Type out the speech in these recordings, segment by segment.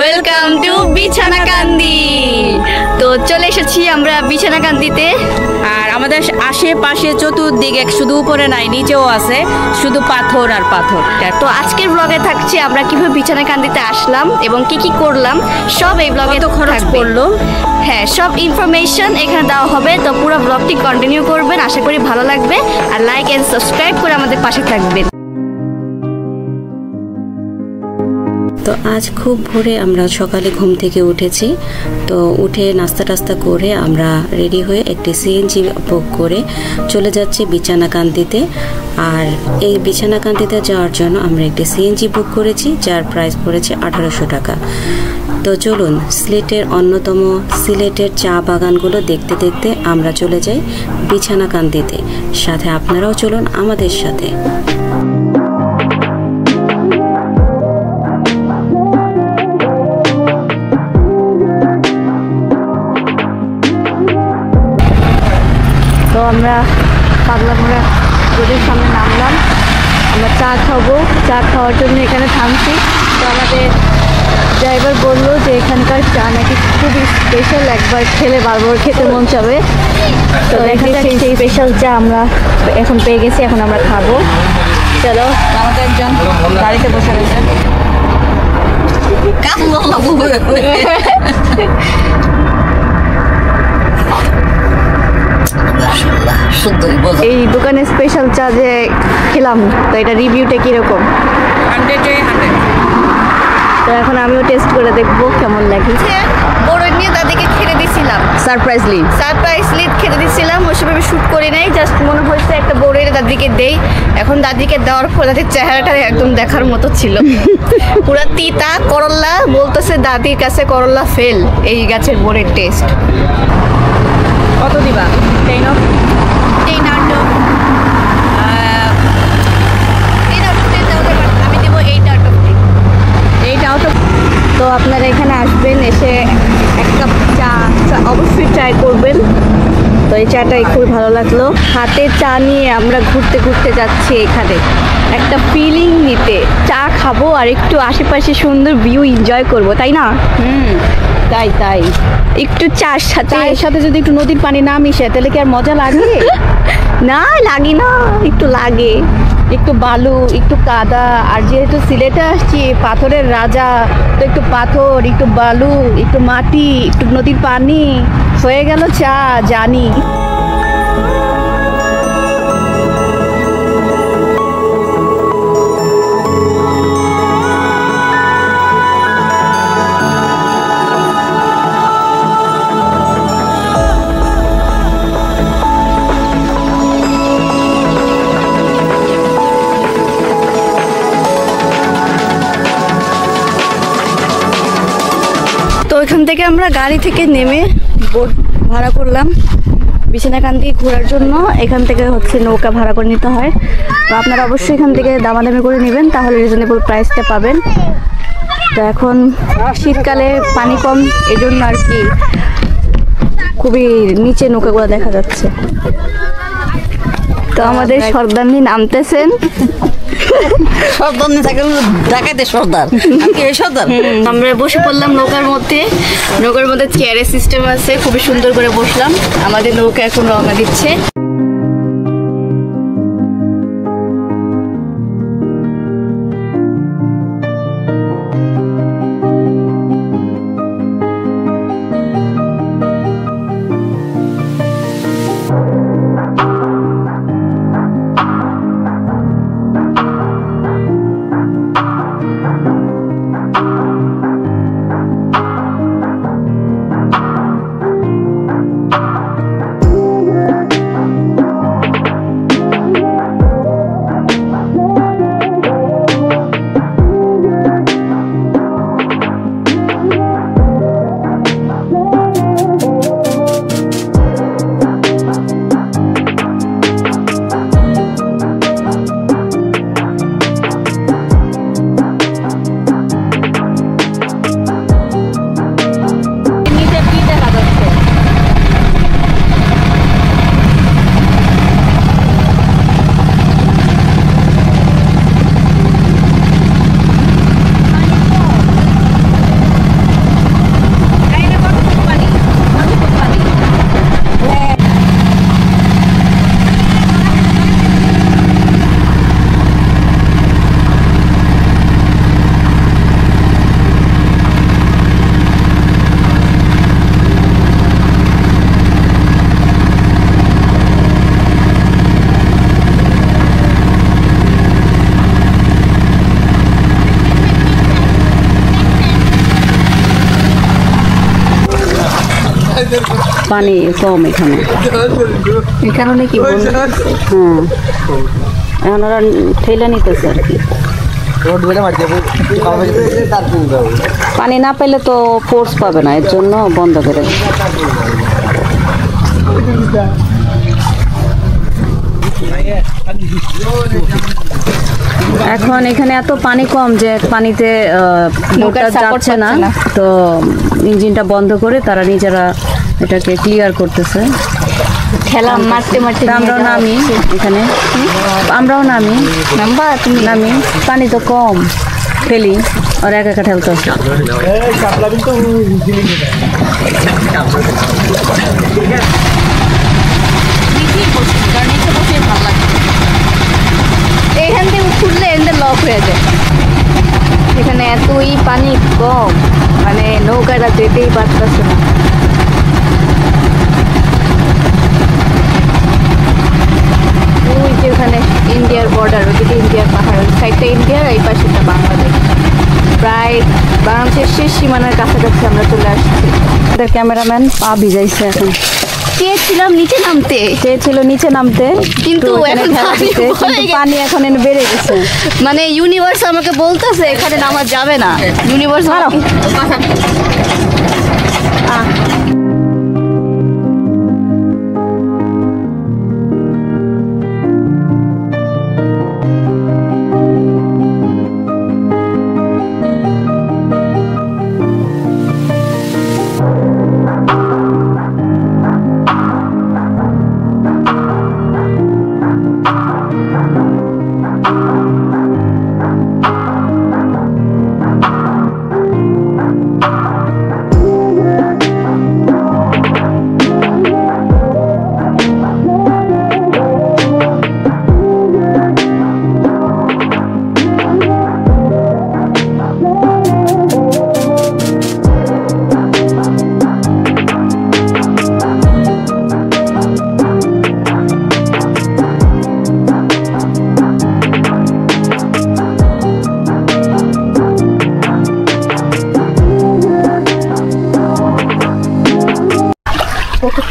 Welcome to Bichanakandi. তো চলে এসেছি আমরা বিছানাকান্দিতে। আর আমাদের আশেপাশে চতুর্দিকে শুধু উপরে নাই, নিচেও আছে শুধু পাথর আর পাথর। তো আজকের ব্লগে থাকছে আমরা কিভাবে বিছানাকান্দিতে আসলাম এবং কি কি করলাম, সব এই ব্লগে কত খরচ পড়লো, হ্যাঁ সব ইনফরমেশন এখানে দেওয়া হবে। তো পুরো ব্লগটি কন্টিনিউ করবেন, আশা করি ভালো লাগবে। আর লাইক এন্ড সাবস্ক্রাইব করে আমাদের পাশে থাকবেন। তো আজ খুব ভোরে আমরা সকালে ঘুম থেকে উঠেছি। তো উঠে নাস্তা টাস্তা করে আমরা রেডি হয়ে একটি সিএনজি বুক করে চলে যাচ্ছি বিছানাকান্দিতে। আর এই বিছানাকান্দিতে যাওয়ার জন্য আমরা একটি সিএনজি বুক করেছি, যার প্রাইস পড়েছে 1800 টাকা। তো চলুন সিলেটের অন্যতম সিলেটের চা বাগানগুলো দেখতে দেখতে আমরা চলে যাই বিছানাকান্দিতে। সাথে আপনারাও চলুন আমাদের সাথে। তো আমরা পাগলামোড়া রোডের সামনে নামলাম, আমরা চা খাবো। চা খাওয়ার জন্য এখানে থামছি। তো আমাদের ড্রাইভার বললো যে এখানকার চা নাকি খুবই স্পেশাল, একবার খেলে বারবার খেতে মন চাবে। তো এখানে সেই স্পেশাল চা আমরা এখন পেয়ে গেছি, এখন আমরা খাবো। চলো, আমাদের একজন গাড়িতে বসে রয়েছে। এই দোকানে স্পেশাল চা যে খেলাম, তো এটা রিভিউটা কিরকম? 100 তো এখন আমিও টেস্ট করে দেখবো কেমন লাগে। বড়ই নিয়ে দাদিকে খেতে দিছিলাম, সারপ্রাইজলি খেতে দিছিলাম। ওইভাবে শ্যুট করি নাই, জাস্ট মনে হয়েছে একটা বড়ই দাদিকে দেই। এখন দাদিকে দেওয়ার পর দাদির চেহারাটা একদম দেখার মতো ছিল, পুরা তিতা করল্লা। বলতেছে দাদির কাছে করল্লা ফেল এই গাছের বড়ির টেস্ট। কত দিবা? 10 অফ 10 আউট অফ 10 আমি দেবো 8 আউট অফ 10। 8 out of. তো আপনারা এখানে আসবেন, এসে এক কাপ চা অবশ্যই ট্রাই করবেন। তো এই চাটাই খুব ভালো লাগলো। হাতে চা নিয়ে আমরা ঘুরতে ঘুরতে যাচ্ছি এখানে, একটা ফিলিং নিতে। চা খাবো আর একটু আশেপাশে সুন্দর ভিউ এনজয় করব, তাই না? তাই একটু চার সাথে এর সাথে যদি একটু নদীর পানি না মিশে তাহলে কি আর মজা লাগে? না লাগে না, একটু লাগে। একটু বালু, একটু কাদা, আর যেহেতু সিলেটে আসছি পাথরের রাজা, তো একটু পাথর, একটু বালু, একটু মাটি, একটু নদীর পানি, হয়ে গেল চা। জানি তো এখান থেকে আমরা গাড়ি থেকে নেমে বোট ভাড়া করলাম বিছানাকান্দি ঘোরার জন্য। এখান থেকে হচ্ছে নৌকা ভাড়া করে নিতে হয়। তো আপনারা অবশ্যই এখান থেকে দামাদামি করে নেবেন, তাহলে রিজনেবল প্রাইসটা পাবেন। তো এখন শীতকালে পানি কম, এজন্য আর কি খুবই নিচে নৌকাগুলো দেখা যাচ্ছে। তো আমাদের সর্দারনি নামতেছেন। আমরা বসে পড়লাম নৌকার মধ্যে। নৌকার মধ্যে চেয়ারের সিস্টেম আছে, খুবই সুন্দর করে বসলাম। আমাদের নৌকা এখন রওনা দিচ্ছে। পানি কম এখানে, এই কারণে কি বলবো? এখন ওরা ঠেলা নিতেছে আর কি। পানি না পেলে তো ফোর্স পাবে না, এর জন্য বন্ধ করে। এখন এখানে এত পানি কম যে পানিতে মোটর যাচ্ছে না, তো ইঞ্জিনটা বন্ধ করে তারা নিজেরা এটাকে ক্লিয়ার করতেছে। ঠেলা মারতে মারতে আমরাও নামি এখানে, আমরাও নামি। নাম্বা তুমি নামি, পানি তো কম, ফেলি আর একা একা ঠেলতেছে। এখান থেকে খুললে এখানে লক হয়ে যায়। এখানে এতই পানি কম, মানে নৌকাটা যেতেই পারতেছে না। ওই যে ওখানে ইন্ডিয়ার বর্ডার, ওদিকে ইন্ডিয়ার পাহাড়, ওই সাইডটা ইন্ডিয়ার, এই পাশেটা বাংলাদেশ। প্রায় বাংলাদেশের শেষ সীমানার কাছাকাছি আমরা চলে আসছি। আমাদের ক্যামেরাম্যান পা ভিজাইছে এখন। চেয়েছিলাম নিচে নামতে, চেয়েছিল নিচে নামতে, কিন্তু তো এখানে এখন খেলা পানি দিতে, পড়ে কিন্তু গেছে। পানি এখন এনে বেড়ে গেছে। মানে ইউনিভার্স আমাকে বলতেছে এখানে নামা যাবে না। ইউনিভার্স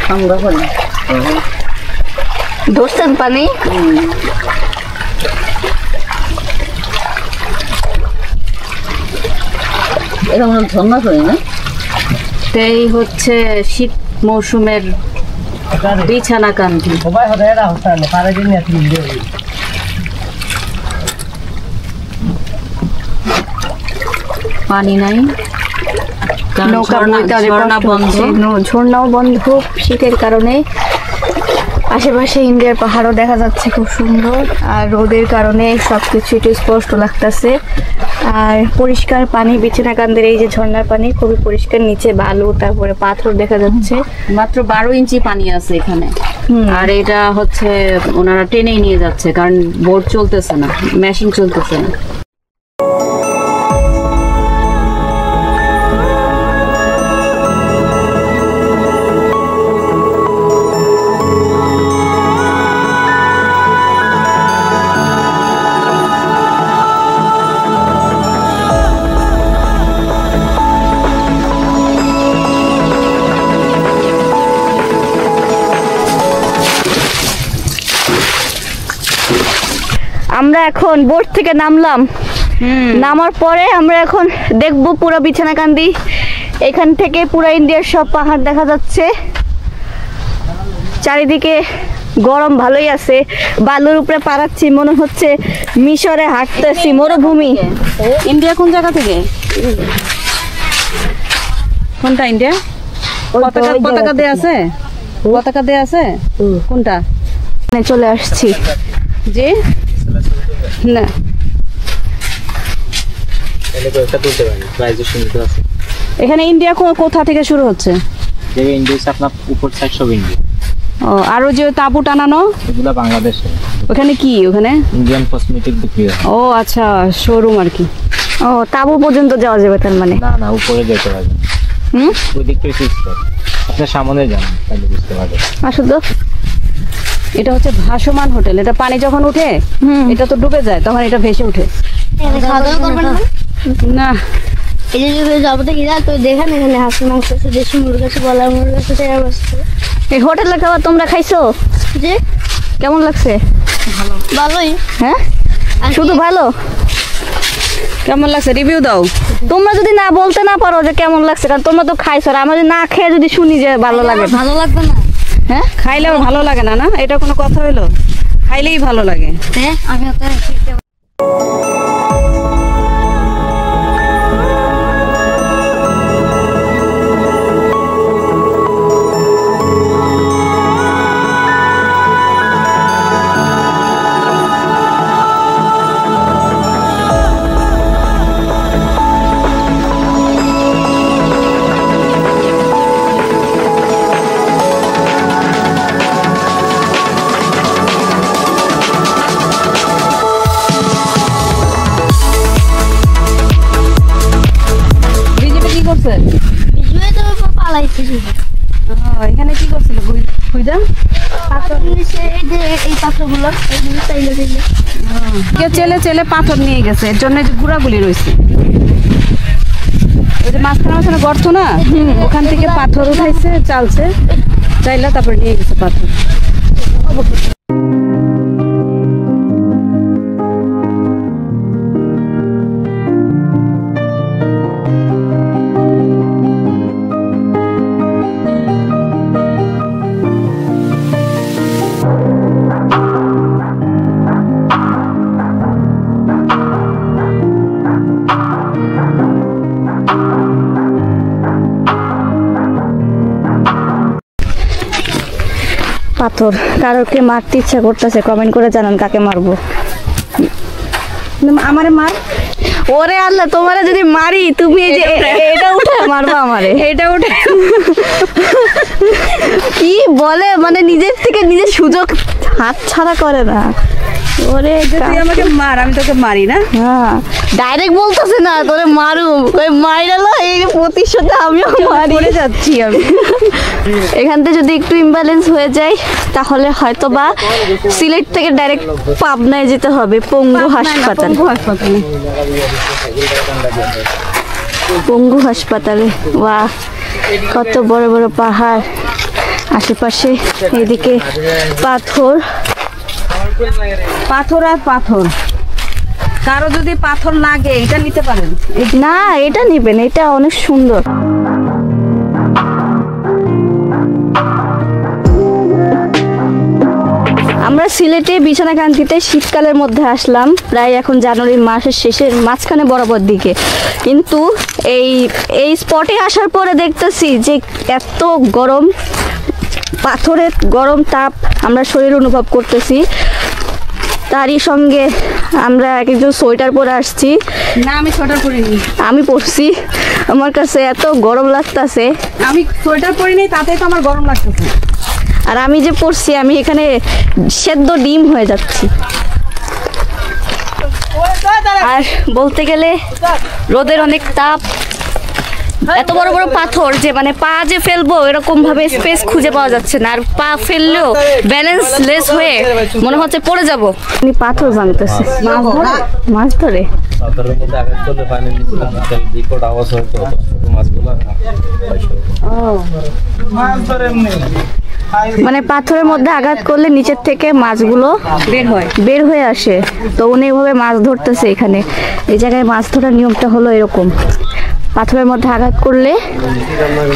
ঠান্ডা পানি ধরছেন পানি। এটা মনে ঝর্ণা করে না, এই হচ্ছে শীত মৌসুমের বিছানা কান্দি। পানি নাই, নৌকা বইতে অনেক ঝর্ণা কষ্ট বন্ধ। হচ্ছে। ঝর্ণাও বন্ধ শীতের কারণে। আশেপাশে ইন্ডিয়ার পাহাড়ও দেখা যাচ্ছে খুব সুন্দর, আর রোদের কারণে সবকিছু একটু স্পষ্ট লাগতেছে। আর পরিষ্কার পানি, বিছানাকান্দের এই যে ঝর্ণার পানি খুবই পরিষ্কার। নিচে বালু, তারপরে পাথর দেখা যাচ্ছে। মাত্র 12 ইঞ্চি পানি আছে এখানে। আর এটা হচ্ছে ওনারা টেনেই নিয়ে যাচ্ছে, কারণ বোট চলতেছে না, মেশিন চলতেছে না। আমরা এখন বোট থেকে নামলাম। নামার পরে আমরা এখন দেখবো পুরো বিছানাকান্দি। এখান থেকে পুরো ইন্ডিয়ার সব পাহাড় দেখা যাচ্ছে। চারিদিকে গরম ভালোই আছে, বালুর উপরে পারাচ্ছি, মনে হচ্ছে মিশরে হাঁটতেছি, মরুভূমি। ইন্ডিয়া কোন জায়গা থেকে? কোনটা ইন্ডিয়া? পতাকা দেয়া আছে, পতাকা দেয়া আছে কোনটা? চলে আসছি যে না এখানে ইন্ডিয়া কোথা থেকে শুরু হচ্ছে? ও, আর ওই যে তাবু টানানো ওখানে কি? ওখানে ইন্ডিয়ান কসমেটিক বিক্রি হয়। ও আচ্ছা, শোরুম আর কি। ও, তাবু পর্যন্ত যাওয়া যাবে তার মানে? না না, উপরে যেতে পারবেন, ওই দিকটা আপনার সামনে যান তাহলে বুঝতে পারবেন। আসো তো। এটা হচ্ছে ভাসমান হোটেল। এটা পানি যখন উঠে এটা তো ডুবে যায়, তখন এটা ভেসে উঠে। না এই যে যাবো তো কিনা তো দেখেন এখানে হাঁসের মাংস আছে, দেশি মুরগি আছে, বলার মুরগি আছে, টেরা আছে। এই হোটেলের খাবার তোমরা খাইছো? যে কেমন লাগছে? ভালোই। হ্যাঁ, আর শুধু ভালো? কেমন লাগছে রিভিউ দাও। তোমরা যদি না বলতে না পারো যে কেমন লাগছে, কারণ তোমরা তো খাইছো, আর আমরা যদি না খেয়ে যদি শুনি যে ভালো লাগে, ভালো লাগবে না? হ্যাঁ খাইলেও ভালো লাগে না, না এটা কোনো কথা হইলো? খাইলেই ভালো লাগে। হ্যাঁ আমি তো পালাইছি এখানে কি করছিল খুঁজা? পাথর নিচে এই যে এই পাথরগুলো এইগুলো চাইলে দিলে কেউ চেলে চেলে পাথর নিয়ে গেছে, এর জন্য যে গুড়াগুলি রয়েছে। ওই যে মাঝখানে গর্ত না, ওখান থেকে পাথর উঠাইছে, চালছে, চাইলে তারপর নিয়ে গেছে পাথর। পাথর কারোকে মারতে ইচ্ছা করতেছে, কমেন্ট করে জানান কাকে মারবো। আমারে মার। ওরে আল্লাহ, তোমারে যদি মারি তুমি এই যে এটা উঠে মারবা আমারে? এটা উঠে কি বলে, মানে নিজের থেকে নিজের সুযোগ হাত ছাড়া করে না। ওরে তুই আমাকে মার, আমি তোকে মারি না। হ্যাঁ, ডাইরেক্ট বলতেছে না তোরে মারু, ওই মাইরালো এই প্রতিশোধে আমিও মারি যাচ্ছি আমি। এখান থেকে যদি একটু ইমব্যালেন্স হয়ে যায় তাহলে হয়তো বা সিলেট থেকে ডাইরেক্ট পাবনায় যেতে হবে, পঙ্গু হাসপাতাল। পঙ্গু হাসপাতালে। বাহ, কত বড় বড় পাহাড়, আশেপাশে এদিকে পাথর, পাথর আর পাথর। কারো যদি পাথর লাগে এটা নিতে পারেন। না এটা নিবেন, এটা অনেক সুন্দর। আমরা সিলেটে বিছানাকান্দিতে শীতকালের মধ্যে আসলাম, প্রায় এখন জানুয়ারি মাসের শেষের মাঝখানে বরাবর দিকে, কিন্তু এই স্পটে আসার পরে দেখতেছি যে এত গরম, পাথরের গরম তাপ আমরা শরীর অনুভব করতেছি। তারই সঙ্গে আমরা একজন সোয়েটার পরে আসছি। না আমি সোয়েটার পরিনি। আমি পরছি, আমার কাছে এত গরম লাগতেছে। আমি সোয়েটার পরিনি, তাতেই তো আমার গরম লাগতেছে। আর আমি যে পরছি, আমি এখানে সেদ্ধ ডিম হয়ে যাচ্ছি। আর বলতে গেলে রোদের অনেক তাপ, এত বড় বড় পাথর যে মানে পা যে ফেলবো এরকম ভাবে স্পেস খুঁজে পাওয়া যাচ্ছে না, আর পা ফেললেও ব্যালেন্স লেস হয়ে মনে হচ্ছে পড়ে যাব। আমি পাথর ভাঙতেছি, মাছ ধরে পাথরের মধ্যে আঘাত করলে ফাইনাল নিছিলাম, তাহলে বিকট আওয়াজ হতো, ছোট মাছগুলো মানে পাথরের মধ্যে আঘাত করলে নিচের থেকে মাছগুলো বের হয়ে আসে। তো উনি এইভাবে মাছ ধরতেছে এখানে। এই জায়গায় মাছ ধরার নিয়মটা হলো এরকম, পাথরের মধ্যে আঘাত করলে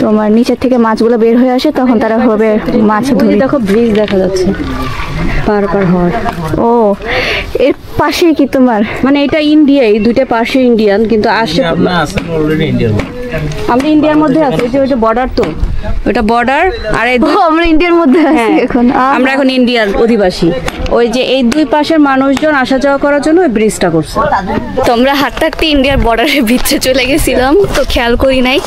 তোমার নিচের থেকে মাছগুলো বের হয়ে আসে, তখন তারা হবে মাছ ধরে। দেখো ব্রিজ দেখা যাচ্ছে পার হওয়ার। ও, এর পাশে কি তোমার? মানে এটা ইন্ডিয়া, এই দুইটা পাশে ইন্ডিয়ান, কিন্তু আসে অলরেডি ইন্ডিয়ান। আমরা ইন্ডিয়ার মধ্যে আছি, যে ওইটা বর্ডার, তো ওইটা বর্ডার। আর এই আমরা ইন্ডিয়ার মধ্যে আছি এখন, আমরা এখন ইন্ডিয়ার অধিবাসী। ওই যে এই দুই পাশের মানুষজন আসা যাওয়া করার জন্য ওই ব্রিজটা করছে। তোমরা হাঁটতে হাঁটতে ইন্ডিয়ার বর্ডারের ভিতরে চলে গেছিলাম, তো খেয়াল করি নাই।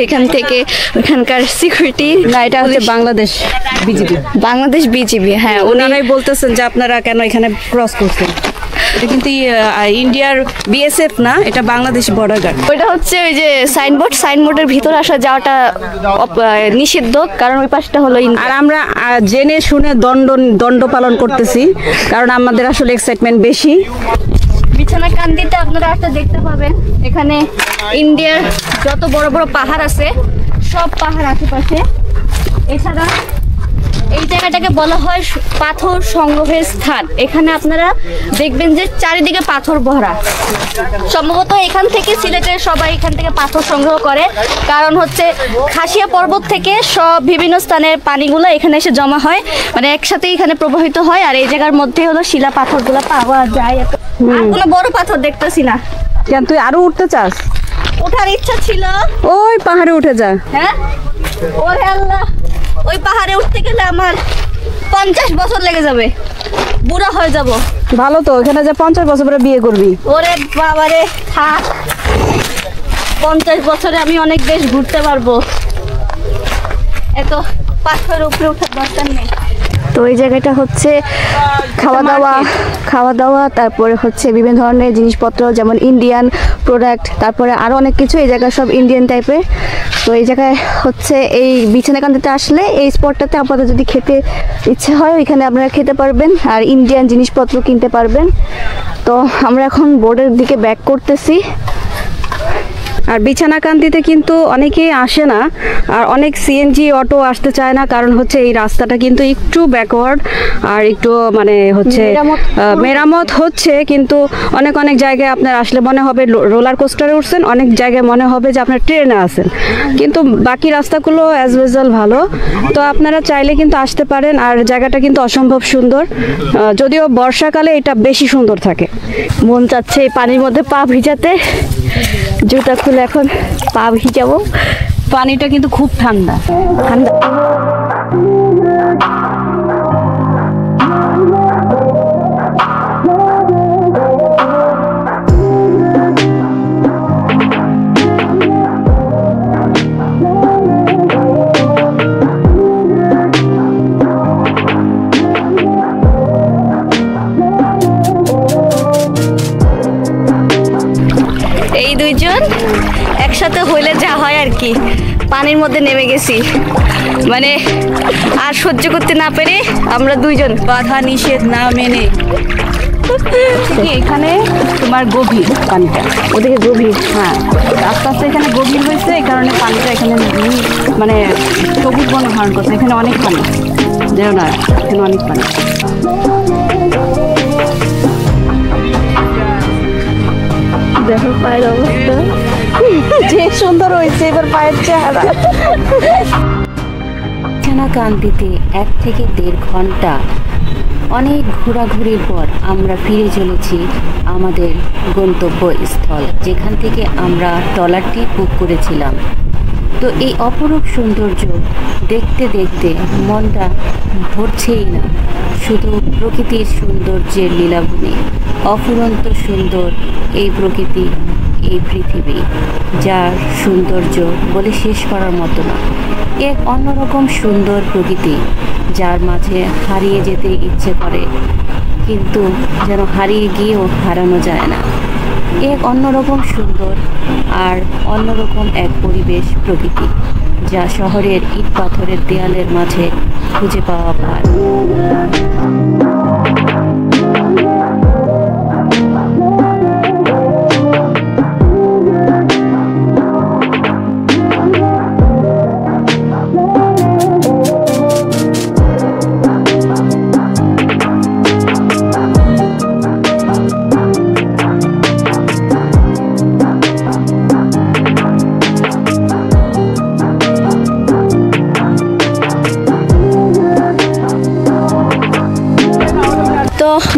এখান থেকে ওখানকার সিকিউরিটি, না এটা হচ্ছে বাংলাদেশ বিজিবি। বাংলাদেশ বিজিবি, হ্যাঁ ওনারাই বলতেছেন যে আপনারা কেন এখানে ক্রস করছেন। এটা কিন্তু ইন্ডিয়ার বিএসএফ না, এটা বাংলাদেশ বর্ডার গার্ড। ওইটা হচ্ছে ওই যে সাইনবোর্ডের ভিতরে আসা যাওয়াটা নিষিদ্ধ, কারণ ওই পাশটা হলো আর আমরা জেনে শুনে দণ্ড পালন করতেছি, কারণ আমাদের আসলে এক্সাইটমেন্ট বেশি। বিছানাকান্দিতে আপনারা একটা দেখতে পাবেন, এখানে ইন্ডিয়ার যত বড় বড় পাহাড় আছে সব পাহাড় আশেপাশে। এছাড়া এই জায়গাটাকে বলা হয় পাথর সংগ্রহের স্থান। এখানে আপনারা দেখবেন যে চারিদিকে পাথর ভরা। সম্ভবত এখান থেকে সিলেটের সবাই এখান থেকে পাথর সংগ্রহ করে, কারণ হচ্ছে খাসিয়া পর্বত থেকে সব বিভিন্ন স্থানের পানিগুলো এখানে এসে জমা হয়, মানে একসাথে এখানে প্রবাহিত হয়। আর এই জায়গার মধ্যে হলো শিলা পাথরগুলো পাওয়া যায়। আর কোনো বড় পাথর দেখতেছি না। কেন তুই আরো উঠতে চাস? ওঠার ইচ্ছা ছিল। ওই পাহাড়ে উঠে যা। হ্যাঁ, ওরে আল্লাহ, ওই পাহাড়ে উঠতে গেলে আমার 50 বছর লেগে যাবে, বুড়া হয়ে যাব। ভালো তো, এখানে যে 50 বছর পরে বিয়ে করবি। ওরে বাবারে থাক, 50 বছরে আমি অনেক দেশ ঘুরতে পারবো, এত পাথরের উপরে ওঠার দরকার নেই। তো এই জায়গাটা হচ্ছে খাওয়া দাওয়া, তারপরে হচ্ছে বিভিন্ন ধরনের জিনিসপত্র যেমন ইন্ডিয়ান প্রোডাক্ট, তারপরে আরও অনেক কিছু। এই জায়গায় সব ইন্ডিয়ান টাইপের। তো এই জায়গায় হচ্ছে এই বিছানাকান্দিতে আসলে এই স্পটটাতে আপনাদের যদি খেতে ইচ্ছে হয় ওইখানে আপনারা খেতে পারবেন আর ইন্ডিয়ান জিনিসপত্র কিনতে পারবেন। তো আমরা এখন বোর্ডের দিকে ব্যাক করতেছি। আর বিছানাকান্দিতে কিন্তু অনেকেই আসে না, আর অনেক সিএনজি অটো আসতে চায় না, কারণ হচ্ছে এই রাস্তাটা কিন্তু একটু ব্যাকওয়ার্ড আর একটু মানে হচ্ছে মেরামত হচ্ছে। কিন্তু অনেক অনেক জায়গায় আপনার আসলে মনে হবে রোলার কোস্টারে উঠছেন, অনেক জায়গায় মনে হবে যে আপনার ট্রেনে আছেন, কিন্তু বাকি রাস্তাগুলো অ্যাজ ইউজুয়াল ভালো। তো আপনারা চাইলে কিন্তু আসতে পারেন। আর জায়গাটা কিন্তু অসম্ভব সুন্দর, যদিও বর্ষাকালে এটা বেশি সুন্দর থাকে। মন চাচ্ছে এই পানির মধ্যে পা ভিজাতে, জুতা খুলে এখন পা ভিজাবো। পানিটা কিন্তু খুব ঠান্ডা। এই দুইজন একসাথে হইলে যা হয় আর কি, পানির মধ্যে নেমে গেছি, মানে আর সহ্য করতে না পেরে আমরা দুইজন বাধা নিষেধ না মেনে এখানে তোমার গভীর পানিটা, ওদিকে গভীর। হ্যাঁ, আস্তে আস্তে এখানে গভীর হয়েছে, এই কারণে পানিটা এখানে মানে সবুজ বর্ণ ধারণ করছে। এখানে অনেক পানি, যেও না, এখানে অনেক পানি। দেখো পায়ের অবস্থা যে সুন্দর হয়েছে এবার পায়ের চেহারা। বিছানাকান্দিতে 1 থেকে 1.5 ঘন্টা অনেক ঘোরাঘুরির পর আমরা ফিরে চলেছি আমাদের গন্তব্যস্থল, যেখান থেকে আমরা ট্রলারটি বুক করেছিলাম। তো এই অপরূপ সৌন্দর্য দেখতে দেখতে মনটা ভরছেই না, শুধু প্রকৃতির সৌন্দর্যের লীলাভূমি। অফুরন্ত সুন্দর এই প্রকৃতি, এই পৃথিবী, যার সৌন্দর্য বলে শেষ করার মতো না। এক অন্যরকম সুন্দর প্রকৃতি, যার মাঝে হারিয়ে যেতে ইচ্ছে করে, কিন্তু যেন হারিয়ে গিয়েও হারানো যায় না। এক অন্যরকম সুন্দর আর অন্যরকম এক পরিবেশ, প্রকৃতি, যা শহরের ইট পাথরের দেয়ালের মাঝে খুঁজে পাওয়া ভার।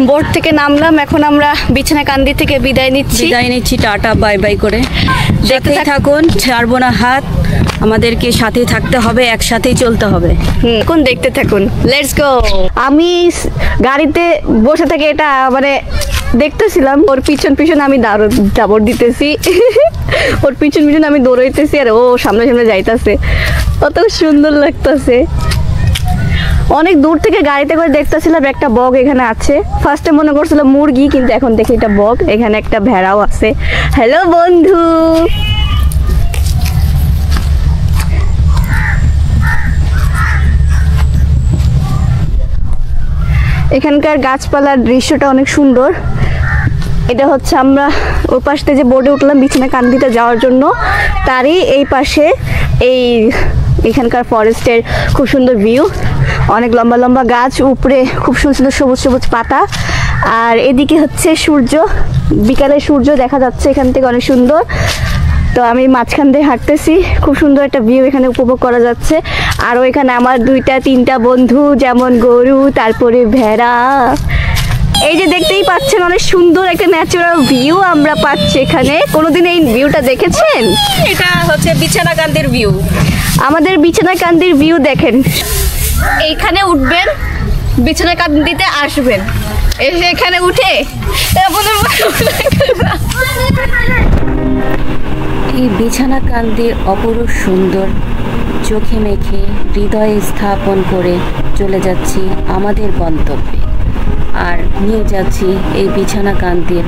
বোর্ড থেকে নামলাম, এখন আমরা বিছানাকান্দি থেকে বিদায় নিচ্ছি। টাটা বাই বাই করে। দেখতে থাকুন, ছাড়বো না হাত, আমাদেরকে সাথে থাকতে হবে, একসাথেই চলতে হবে। এখন দেখতে থাকুন, লেটস গো। আমি গাড়িতে বসে থেকে এটা মানে দেখতেছিলাম, ওর পিছন পিছন আমি দাবড় দিতেছি, ওর পিছন পিছন আমি দৌড়াইতেছি, আর ও সামনে সামনে যাইতেছে, কত সুন্দর লাগতেছে। অনেক দূর থেকে গাড়িতে করে দেখতেছিলাম একটা বগ এখানে আছে। ফার্স্টে মনে করছিলাম মুরগি, কিন্তু এখন দেখি এটা বগ। এখানে একটা ভেড়াও আছে। হ্যালো বন্ধু। এখানকার গাছপালার দৃশ্যটা অনেক সুন্দর। এটা হচ্ছে আমরা ওই পাশ থেকে যে বোর্ডে উঠলাম বিছানাকান্দিতে যাওয়ার জন্য, তারই এই পাশে এখানকার ফরেস্টের খুব সুন্দর ভিউ, অনেক লম্বা লম্বা গাছ, উপরে খুব সুন্দর সুন্দর সবুজ সবুজ পাতা। আর এদিকে হচ্ছে সূর্য, বিকালের সূর্য দেখা যাচ্ছে এখান থেকে অনেক সুন্দর। তো আমি মাঝখান দিয়ে হাঁটতেছি, খুব সুন্দর একটা ভিউ এখানে উপভোগ করা যাচ্ছে। আরও এখানে আমার 2-3টা বন্ধু, যেমন গরু, তারপরে ভেড়া। এই যে দেখতেই পাচ্ছেন অনেক সুন্দর একটা ন্যাচারাল ভিউ আমরা পাচ্ছি এখানে। কোনোদিন এই ভিউটা দেখেছেন? এটা হচ্ছে বিছানাকান্দির ভিউ। আমাদের বিছানাকান্দির ভিউ দেখেন। এইখানে উঠবেন, বিছানাকান্দিতে আসবেন, এসে এখানে উঠে এই বিছানাকান্দির অপরূপ সুন্দর চোখে মেখে হৃদয়ে স্থাপন করে চলে যাচ্ছি আমাদের গন্তব্যে। আর নিয়ে যাচ্ছি এই বিছানাকান্দির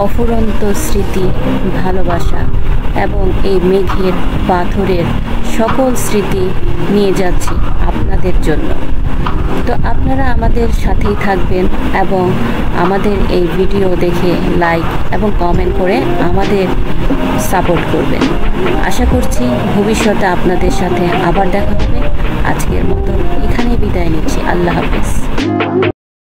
অফুরন্ত স্মৃতি, ভালোবাসা এবং এই মেঘের পাথরের সকল স্মৃতি নিয়ে যাচ্ছি আপনাদের জন্য। তো আপনারা আমাদের সাথেই থাকবেন এবং আমাদের এই ভিডিও দেখে লাইক এবং কমেন্ট করে আমাদের সাপোর্ট করবেন। আশা করছি ভবিষ্যতে আপনাদের সাথে আবার দেখা হবে। আজকের মতো এখানেই বিদায় নিচ্ছি। আল্লাহ হাফেজ।